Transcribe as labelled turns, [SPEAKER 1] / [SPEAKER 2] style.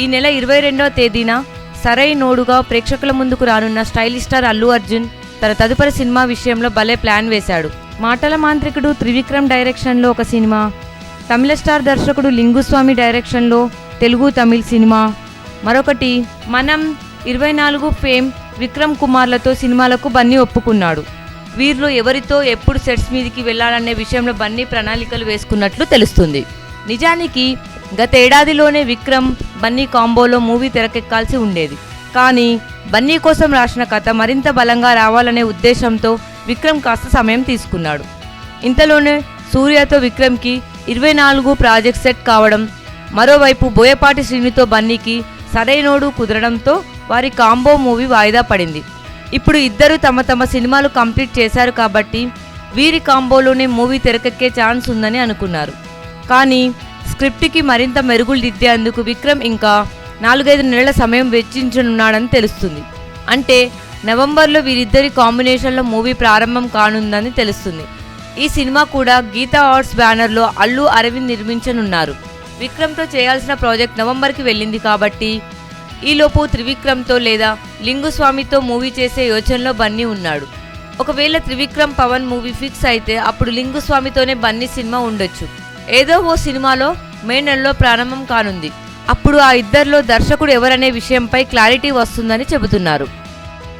[SPEAKER 1] ఈ నెల 22వ తేదీన సరైనోడుగా ప్రేక్షకుల ముందుకు రానున్న స్టైలిష్ స్టార్ అల్లు అర్జున్ తన తదుపరి సినిమా విషయంలో భలే ప్లాన్ వేశాడు. మాటల మాంత్రికుడు త్రివిక్రమ్ డైరెక్షన్లో ఒక సినిమా, తమిళ స్టార్ దర్శకుడు లింగుస్వామి డైరెక్షన్లో తెలుగు తమిళ్ సినిమా, మరొకటి మనం 24 ఫేమ్ విక్రమ్ కుమార్లతో సినిమాలకు బన్నీ ఒప్పుకున్నాడు. వీరిలో ఎవరితో ఎప్పుడు సెట్స్ మీదికి వెళ్లాలనే విషయంలో బన్నీ ప్రణాళికలు వేసుకున్నట్లు తెలుస్తుంది. నిజానికి గతేడాదిలోనే విక్రమ్ బన్నీ కాంబోలో మూవీ తెరకెక్కాల్సి ఉండేది. కానీ బన్నీ కోసం రాసిన కథ మరింత బలంగా రావాలనే ఉద్దేశంతో విక్రమ్ కాస్త సమయం తీసుకున్నాడు. ఇంతలోనే సూర్యతో విక్రమ్కి 24 ప్రాజెక్ట్ సెట్ కావడం, మరోవైపు బోయపాటి శ్రీనితో బన్నీకి సరైనోడు కుదరడంతో వారి కాంబో మూవీ వాయిదా పడింది. ఇప్పుడు ఇద్దరు తమ తమ సినిమాలు కంప్లీట్ చేశారు కాబట్టి వీరి కాంబోలోనే మూవీ తెరకెక్కే ఛాన్స్ ఉందని అనుకున్నారు. కానీ స్క్రిప్ట్కి మరింత మెరుగులు దిద్దేందుకు విక్రమ్ ఇంకా 4-5 నెలల సమయం వెచ్చించనున్నాడని తెలుస్తుంది. అంటే నవంబర్లో వీరిద్దరి కాంబినేషన్లో మూవీ ప్రారంభం కానుందని తెలుస్తుంది. ఈ సినిమా కూడా గీతా ఆర్ట్స్ బ్యానర్లో అల్లు అరవింద్ నిర్మించనున్నారు. విక్రమ్తో చేయాల్సిన ప్రాజెక్ట్ నవంబర్కి వెళ్ళింది కాబట్టి ఈలోపు త్రివిక్రమ్తో లేదా లింగుస్వామితో మూవీ చేసే యోచనలో బన్నీ ఉన్నాడు. ఒకవేళ త్రివిక్రమ్ పవన్ మూవీ ఫిక్స్ అయితే అప్పుడు లింగుస్వామితోనే బన్నీ సినిమా ఉండొచ్చు. ఏదో ఓ సినిమాలో మే నెలలో ప్రారంభం కానుంది. అప్పుడు ఆ ఇద్దరిలో దర్శకుడు ఎవరనే విషయంపై క్లారిటీ వస్తుందని చెబుతున్నారు.